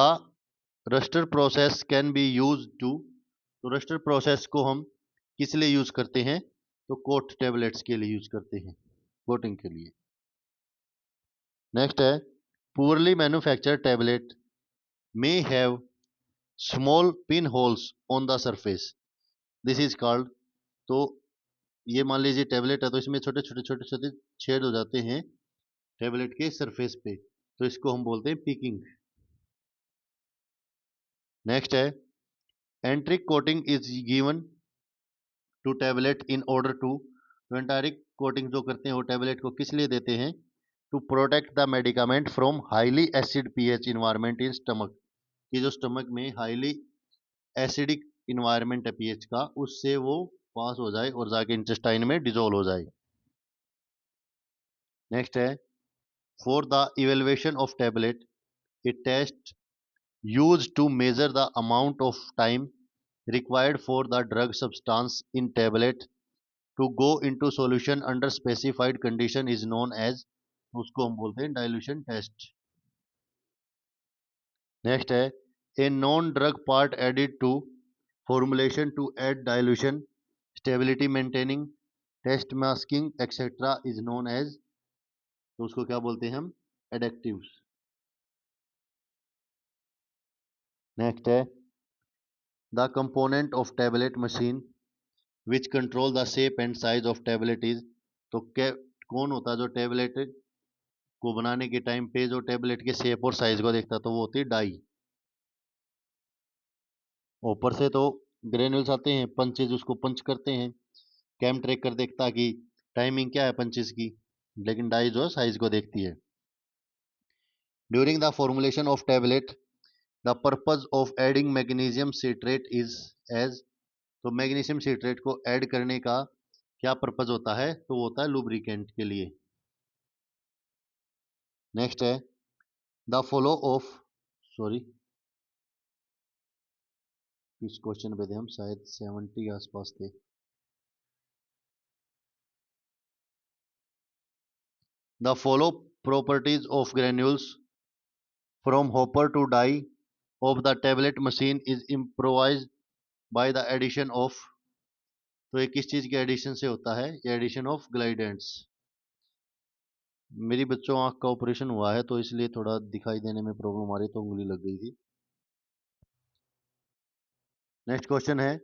Wurster process can be use to, तो Wurster process को हम किस लिए यूज करते हैं? तो कोट टेबलेट्स के लिए यूज करते हैं, कोटिंग के लिए। नेक्स्ट है, poorly manufactured tablet may have small pin holes on the surface, this is called, तो ये मान लीजिए टेबलेट है, तो इसमें छोटे छोटे छोटे छोटे छेद हो जाते हैं टेबलेट के सरफेस पे, तो इसको हम बोलते हैं पिकिंग। नेक्स्ट है, enteric coating is given to tablet in order to, तो एंटारिक कोटिंग जो करते हैं वो टेबलेट को किस लिए देते हैं? To protect the medicament from highly acid pH environment in stomach, कि जो स्टमक में हाईली एसिडिक इन्वायरमेंट है पीएच का, उससे वो पास हो जाए और जाके इंटेस्टाइन में डिजोल्व हो जाए। नेक्स्ट है, for the evaluation of tablet a test used to measure the amount of time required for the drug substance in tablet to go into solution under specified condition is known as, उसको हम बोलते हैं dilution test. Next है, a non drug part added to formulation to aid dilution stability maintaining taste masking etcetera is known as, तो उसको क्या बोलते हैं हम? एडेक्टिव्स। नेक्स्ट है, the component of tablet machine which control the shape and size of tablet is. तो कौन होता है जो टैबलेट को बनाने के टाइम पे जो टैबलेट के शेप और साइज को देखता है, तो वो होती है डाई। ऊपर से तो ग्रेन्यूल्स आते हैं, पंचेज उसको पंच करते हैं, कैम ट्रैक कर देखता है कि टाइमिंग क्या है पंचेस की, लेकिन डाई जो साइज को देखती है। During the formulation of tablet the purpose of adding magnesium citrate is as. तो मैग्नीशियम सिट्रेट को ऐड करने का क्या पर्पज होता है, तो वो होता है लुब्रिकेंट के लिए। नेक्स्ट है द फॉलो ऑफ, सॉरी इस क्वेश्चन पे थे हम, शायद 70 के आसपास थे। The flow properties of granules from hopper to die of the tablet machine is improvised by the addition of. तो ये किस चीज के एडिशन से होता है, ये एडिशन ऑफ ग्लाइडेंट्स। मेरी बच्चों आंख का ऑपरेशन हुआ है, तो इसलिए थोड़ा दिखाई देने में प्रॉब्लम आ रही, तो उंगली लग गई थी। नेक्स्ट क्वेश्चन है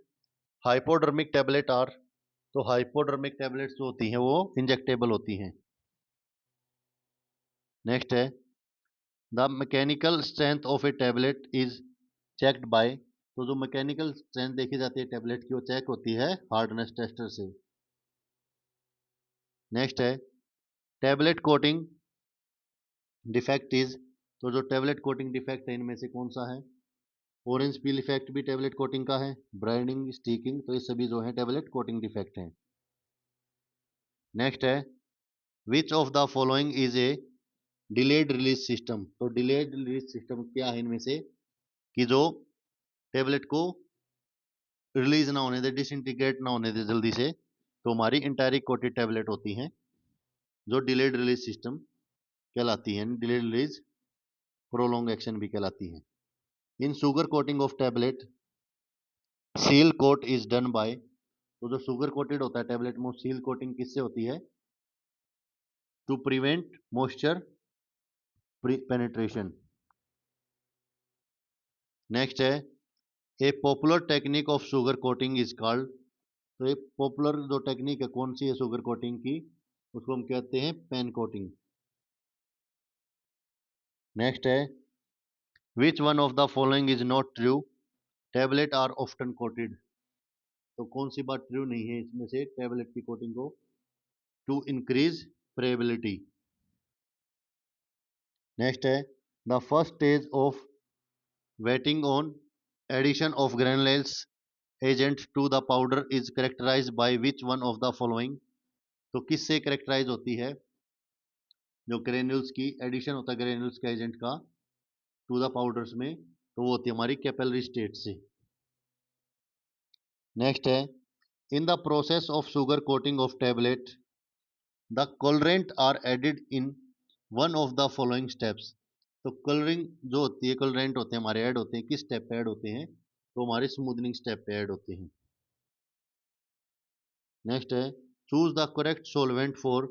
हाइपोडर्मिक टेबलेट आर। तो हाइपोडर्मिक टेबलेट्स जो होती हैं वो इंजेक्टेबल होती हैं। नेक्स्ट है the mechanical strength of a tablet is checked by. तो जो मैकेनिकल स्ट्रेंथ देखी जाती है टैबलेट की, वो चेक होती है हार्डनेस टेस्टर से। नेक्स्ट है टैबलेट कोटिंग डिफेक्ट इज। तो जो टैबलेट कोटिंग डिफेक्ट है इनमें से कौन सा है। ऑरेंज पील इफेक्ट भी टैबलेट कोटिंग का है, ब्राइडिंग स्टिकिंग, तो ये सभी जो है टैबलेट कोटिंग डिफेक्ट हैं। नेक्स्ट है which of the following is a delayed release system. तो डिलेड रिलीज सिस्टम क्या है इनमें से, कि जो टेबलेट को रिलीज ना होने दे, डिसइंटीग्रेट ना होने दे जल्दी से, तो हमारी इंटायरिक कोटेड टेबलेट होती हैं जो डिलेड रिलीज सिस्टम कहलाती हैं, डिलेड रिलीज प्रोलॉन्ग एक्शन भी कहलाती हैं। In sugar coating of tablet seal coat is done by. तो जो सुगर कोटेड होता है टेबलेट में, सील कोटिंग किससे होती है, to prevent moisture penetration. Next है a popular technique of sugar coating is called. तो एक पॉपुलर जो टेक्निक है कौन सी है शुगर कोटिंग की, उसको हम कहते हैं पेन कोटिंग। नेक्स्ट है which one of the following is not true, tablet are often coated. तो कौन सी बात ट्रू नहीं है इसमें से टेबलेट की कोटिंग को, टू इंक्रीज प्रेबिलिटी। नेक्स्ट है the first stage of wetting on addition of granulating agent to the powder is characterize by which one of the following. तो किससे करेक्टराइज होती है जो ग्रेन्यूल्स की एडिशन होता है ग्रेन्यूल्स के एजेंट का टू द पाउडर्स में, तो वो होती है हमारी कैपिलरी स्टेट से। नेक्स्ट है in the process of sugar coating of tablet the colourant are added in one of the following steps. तो कलरिंग जो होती है, कलरेंट होते हैं हमारे ऐड होते हैं, किस स्टेप पे ऐड होते हैं, तो हमारे स्मूदनिंग स्टेप पे ऐड होते हैं। नेक्स्ट है choose the correct solvent for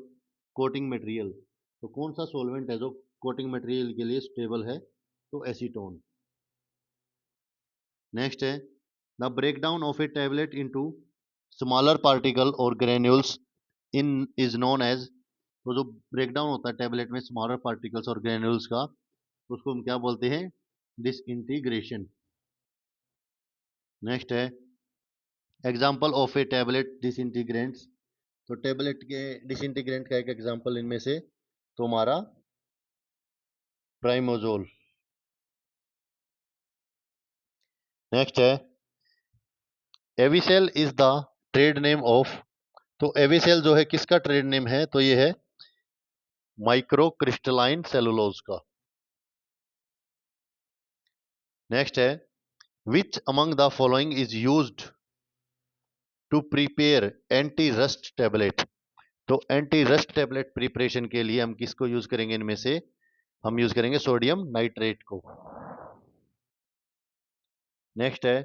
coating material. तो कौन सा सोलवेंट है जो कोटिंग मटेरियल के लिए स्टेबल है, तो एसीटोन। नेक्स्ट है the breakdown of a tablet into smaller particle और granules in is known as. तो जो ब्रेकडाउन होता है टेबलेट में स्मॉलर पार्टिकल्स और ग्रेन्यूल्स का, उसको हम क्या बोलते हैं, डिसइंटीग्रेशन। नेक्स्ट है example of a tablet disintegrants. तो टेबलेट के डिसइंटीग्रेंट का एक एग्जाम्पल इनमें से तो हमारा प्राइमोजोल। नेक्स्ट है Avicel is the trade name of. तो एविसेल जो है किसका ट्रेड नेम है, तो ये है माइक्रो क्रिस्टलाइन सेलुलोज का। नेक्स्ट है which among the following is used to prepare anti rust tablet. तो एंटी रस्ट टेबलेट प्रिपरेशन के लिए हम किसको यूज करेंगे, इनमें से हम यूज करेंगे सोडियम नाइट्रेट को। नेक्स्ट है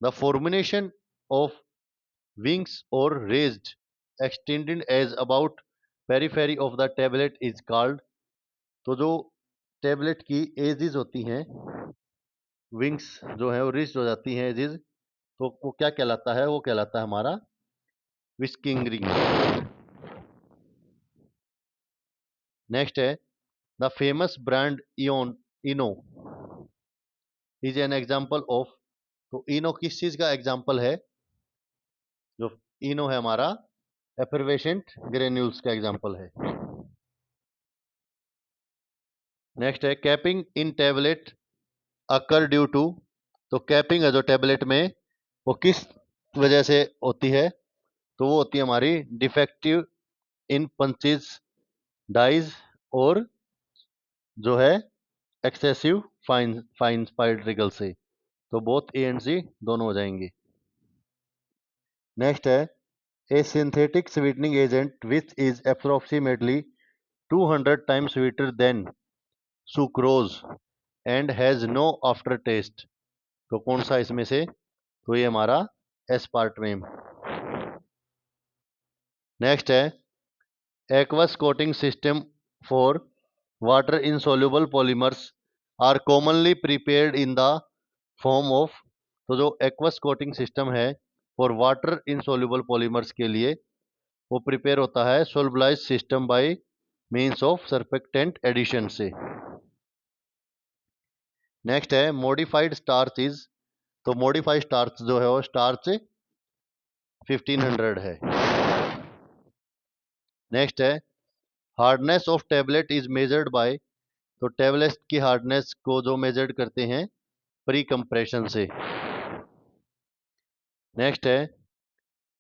द फॉर्मुलेशन ऑफ विंग्स और raised extended edge about periphery of the tablet is called. तो जो टेबलेट की एजेस होती हैं, विंग्स जो है वो रिस्ट हो जाती हैं एजेस, तो वो क्या कहलाता है? वो कहलाता है हमारा विस्किंग रिंग। नेक्स्ट है the famous brand Eno is an example of. तो इनो किस चीज का एग्जाम्पल है? जो इनो है हमारा एफरवेसेंट ग्रेन्यूल्स का एग्जाम्पल है। नेक्स्ट है capping in tablet occur due to. तो कैपिंग है जो टेबलेट में, वो किस वजह से होती है? तो वो होती है हमारी डिफेक्टिव इन पंचेज डाइज और जो है एक्सेसिव फाइन पार्टिकल से। तो बोथ ए एंड सी दोनों हो जाएंगे। नेक्स्ट है a synthetic sweetening agent which is approximately 200 times sweeter than sucrose and has no aftertaste. तो कौन सा इसमें से? तो ये हमारा एस्पार्टमेम। नेक्स्ट है aqueous coating system for water insoluble polymers are commonly prepared in the form of। तो जो aqueous coating system है for water insoluble polymers के लिए वो प्रिपेयर होता है solubilized system by means of surfactant addition से। नेक्स्ट है modified starch is। तो modified starch जो है वो starch 1500 है। नेक्स्ट है hardness of tablet is measured by. तो टेबलेट की हार्डनेस को जो मेजर्ड करते हैं प्री कंप्रेशन से। नेक्स्ट है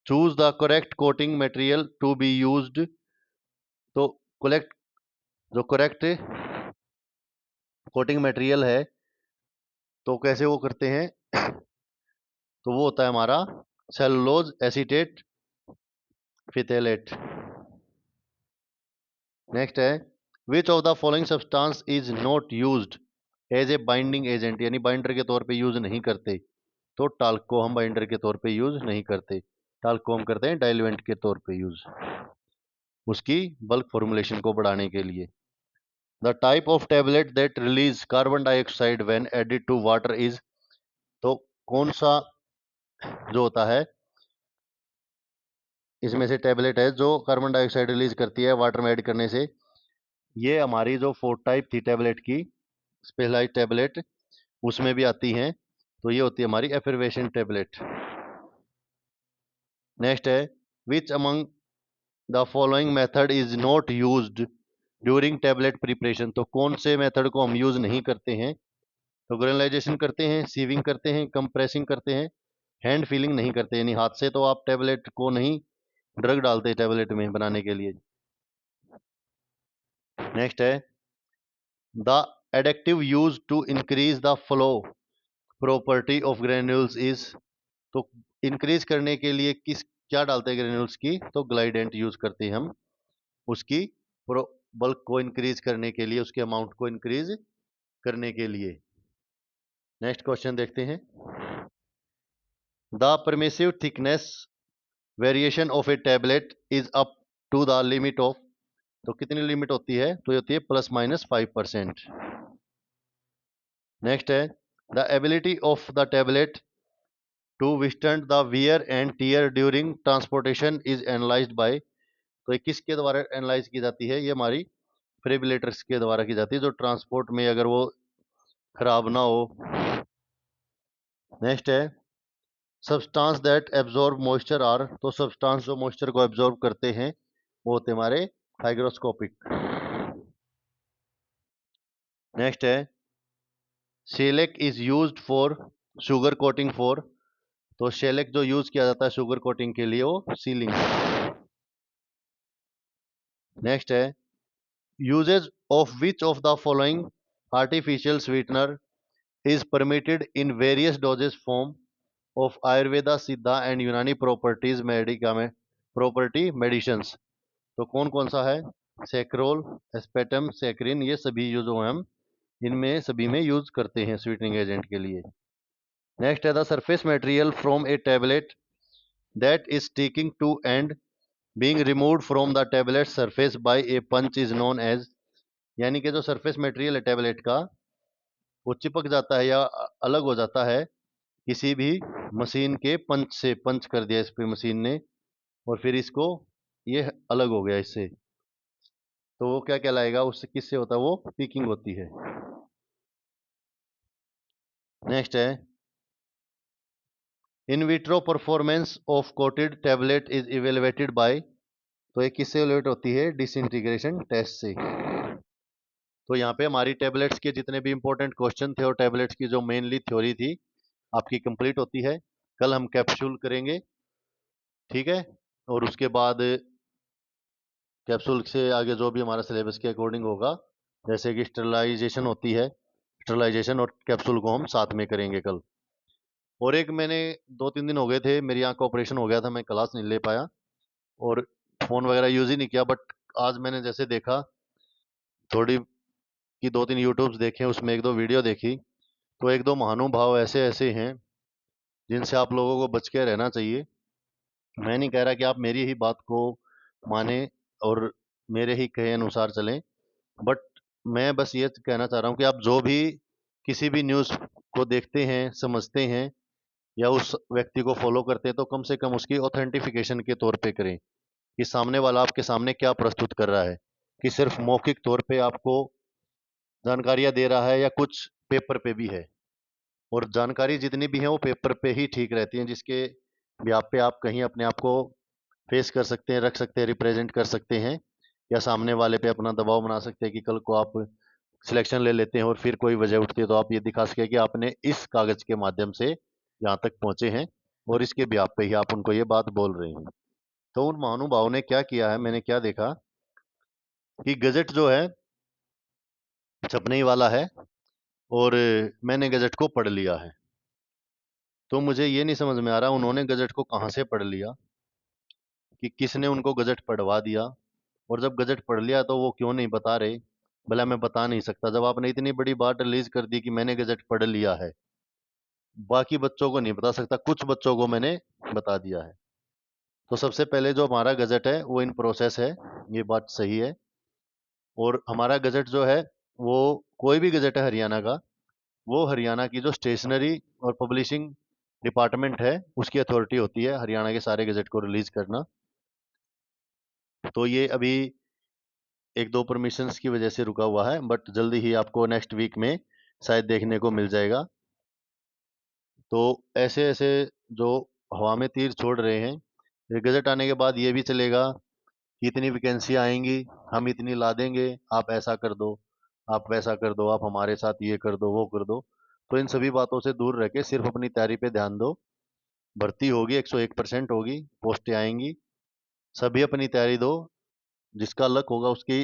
choose the correct coating material to be used. तो करेक्ट जो करेक्ट कोटिंग मटेरियल है तो कैसे वो करते हैं? तो वो होता है हमारा सेलुलोज एसीटेट फिथेलेट। नेक्स्ट है which of the following substance is not used as a binding agent, यानी बाइंडर के तौर पे यूज नहीं करते। तो टाल्क को हम बाइंडर के तौर पे यूज नहीं करते। टाल्क को हम करते हैं डाइल्यूएंट के तौर पे यूज, उसकी बल्क फॉर्मुलेशन को बढ़ाने के लिए। The type of tablet that release carbon dioxide when added to water is. तो कौन सा जो होता है इसमें से टेबलेट है जो कार्बन डाइऑक्साइड रिलीज करती है वाटर में ऐड करने से? ये हमारी जो फोर्थ टाइप थी टेबलेट की स्पेशलाइज्ड टेबलेट उसमें भी आती हैं। तो ये होती है हमारी एफरवेसेंट टेबलेट। नेक्स्ट है which among the following method is not used during tablet preparation. तो कौन से मेथड को हम यूज नहीं करते हैं? तो ग्रेनुलाइजेशन करते हैं, सीविंग करते हैं, कंप्रेसिंग करते हैं, हैंड फीलिंग नहीं करते, यानी हाथ से तो आप टेबलेट को नहीं ड्रग डालते टेबलेट में बनाने के लिए। नेक्स्ट है द एडेक्टिव use to increase the flow property of granules is. तो इंक्रीज करने के लिए किस क्या डालते हैं ग्रेन्यूल्स की? तो ग्लाइडेंट यूज करते हैं हम उसकी बल्क को इंक्रीज करने के लिए, उसके अमाउंट को इंक्रीज करने के लिए। नेक्स्ट क्वेश्चन देखते हैं the permissive thickness variation of a tablet is up to the limit of. तो कितनी लिमिट होती है? तो ये होती है +-5%। नेक्स्ट है the ability of the tablet to withstand the wear and tear during transportation is analysed by. तो ये किसके द्वारा एनालाइज की जाती है? ये हमारी फिब्रिलेटर्स के द्वारा की जाती है जो ट्रांसपोर्ट में अगर वो खराब ना हो। नेक्स्ट है substance that absorb moisture are. तो सब्सटेंस जो मॉइस्चर को एब्जॉर्ब करते हैं वो होते हैं हमारे हाइग्रोस्कोपिक। नेक्स्ट है shellac is used for sugar coating for. तो शेलेक जो यूज किया जाता है शुगर कोटिंग के लिए वो सीलिंग। नेक्स्ट है uses of which of the following artificial sweetener is permitted in various doses form of Ayurveda Siddha and यूनानी प्रॉपर्टीज मेडिका प्रॉपर्टी मेडिसिन्स। तो कौन कौन सा है? सेक्रोल, एस्पेटम, सेक्रिन, ये सभी जो हम इनमें सभी में यूज करते हैं स्वीटनिंग एजेंट के लिए। नेक्स्ट है the surface material from a tablet that is sticking to and being removed from the tablet surface by a punch is known as. यानी कि जो सरफेस मटेरियल है टेबलेट का वो चिपक जाता है या अलग हो जाता है किसी भी मशीन के पंच से पंच कर दिया इस पे मशीन ने, और फिर इसको ये अलग हो गया इससे, तो वो क्या कहलाएगा, उससे किससे होता है, वो पीकिंग होती है। नेक्स्ट है in vitro performance of coated tablet is evaluated by, तो ये किससे इवेलुएट होती है, डिसइंटीग्रेशन टेस्ट से। तो यहाँ पे हमारी टैबलेट्स के जितने भी इंपॉर्टेंट क्वेश्चन थे और टैबलेट्स की जो मेनली थ्योरी थी आपकी कंप्लीट होती है। कल हम कैप्सूल करेंगे, ठीक है, और उसके बाद कैप्सूल से आगे जो भी हमारा सिलेबस के अकॉर्डिंग होगा, जैसे कि स्टरलाइजेशन होती है, स्टरलाइजेशन और कैप्सूल को हम साथ में करेंगे कल। और एक मैंने 2-3 दिन हो गए थे, मेरी आंख का ऑपरेशन हो गया था, मैं क्लास नहीं ले पाया और फोन वगैरह यूज ही नहीं किया, बट आज मैंने जैसे देखा थोड़ी की 2-3 यूट्यूब्स देखे, उसमें 1-2 वीडियो देखी, तो 1-2 महानुभाव ऐसे ऐसे हैं जिनसे आप लोगों को बच के रहना चाहिए। मैं नहीं कह रहा कि आप मेरी ही बात को माने और मेरे ही कहे अनुसार चलें, बट मैं बस ये कहना चाह रहा हूँ कि आप जो भी किसी भी न्यूज़ को देखते हैं, समझते हैं या उस व्यक्ति को फॉलो करते हैं, तो कम से कम उसकी ऑथेंटिफिकेशन के तौर पे करें कि सामने वाला आपके सामने क्या प्रस्तुत कर रहा है, कि सिर्फ मौखिक तौर पे आपको जानकारियां दे रहा है या कुछ पेपर पे भी है। और जानकारी जितनी भी है वो पेपर पे ही ठीक रहती है, जिसके ब्याप पे आप कहीं अपने आप को फेस कर सकते हैं, रख सकते हैं, रिप्रेजेंट कर सकते हैं, या सामने वाले पे अपना दबाव बना सकते हैं कि कल को आप सिलेक्शन ले लेते हैं और फिर कोई वजह उठती है तो आप ये दिखा सके कि आपने इस कागज के माध्यम से यहाँ तक पहुंचे हैं और इसके ब्याप पे ही आप उनको ये बात बोल रहे हैं। तो उन महानुभावों ने क्या किया है, मैंने क्या देखा कि गजट जो है छपने ही वाला है और मैंने गजट को पढ़ लिया है। तो मुझे ये नहीं समझ में आ रहा उन्होंने गजट को कहाँ से पढ़ लिया, कि किसने उनको गजट पढ़वा दिया, और जब गजट पढ़ लिया तो वो क्यों नहीं बता रहे। भला मैं बता नहीं सकता, जब आपने इतनी बड़ी बात रिलीज कर दी कि मैंने गजट पढ़ लिया है, बाकी बच्चों को नहीं बता सकता, कुछ बच्चों को मैंने बता दिया है। तो सबसे पहले जो हमारा गजट है वो इन प्रोसेस है, ये बात सही है। और हमारा गजट जो है वो कोई भी गजट है हरियाणा का, वो हरियाणा की जो स्टेशनरी और पब्लिशिंग डिपार्टमेंट है उसकी अथॉरिटी होती है हरियाणा के सारे गजट को रिलीज करना। तो ये अभी 1-2 परमिशंस की वजह से रुका हुआ है, बट जल्दी ही आपको नेक्स्ट वीक में शायद देखने को मिल जाएगा। तो ऐसे ऐसे जो हवा में तीर छोड़ रहे हैं, ये गजट आने के बाद ये भी चलेगा कि इतनी वैकेंसी आएंगी, हम इतनी ला देंगे, आप ऐसा कर दो, आप वैसा कर दो, आप हमारे साथ ये कर दो, वो कर दो। तो इन सभी बातों से दूर रह के सिर्फ अपनी तैयारी पे ध्यान दो। भर्ती होगी, 101% होगी, पोस्टें आएंगी, सभी अपनी तैयारी दो, जिसका लक होगा उसकी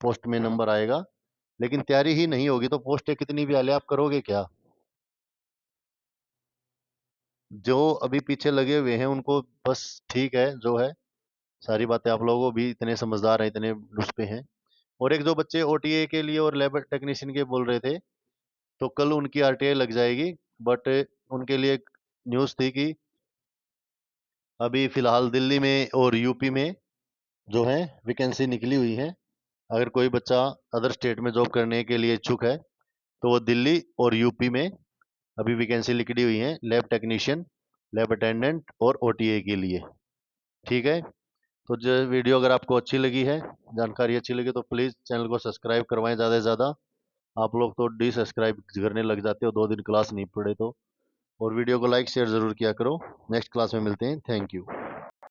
पोस्ट में नंबर आएगा। लेकिन तैयारी ही नहीं होगी तो पोस्टें कितनी भी आ ले, आप करोगे क्या। जो अभी पीछे लगे हुए हैं उनको बस ठीक है जो है, सारी बातें आप लोगों भी इतने समझदार हैं, इतने उस पे हैं। और एक दो बच्चे ओटीए के लिए और लैब टेक्नीशियन के बोल रहे थे, तो कल उनकी आरटीआई लग जाएगी, बट उनके लिए एक न्यूज़ थी कि अभी फिलहाल दिल्ली में और यूपी में जो है वैकेंसी निकली हुई है। अगर कोई बच्चा अदर स्टेट में जॉब करने के लिए इच्छुक है तो वो दिल्ली और यूपी में अभी वैकेंसी निकली हुई है, लैब टेक्नीशियन, लैब अटेंडेंट और ओटीए के लिए, ठीक है। तो जो वीडियो अगर आपको अच्छी लगी है, जानकारी अच्छी लगी, तो प्लीज़ चैनल को सब्सक्राइब करवाएं ज़्यादा से ज़्यादा। आप लोग तो डिसब्सक्राइब करने लग जाते हो 2 दिन क्लास नहीं पढ़े तो। और वीडियो को लाइक शेयर ज़रूर किया करो। नेक्स्ट क्लास में मिलते हैं, थैंक यू।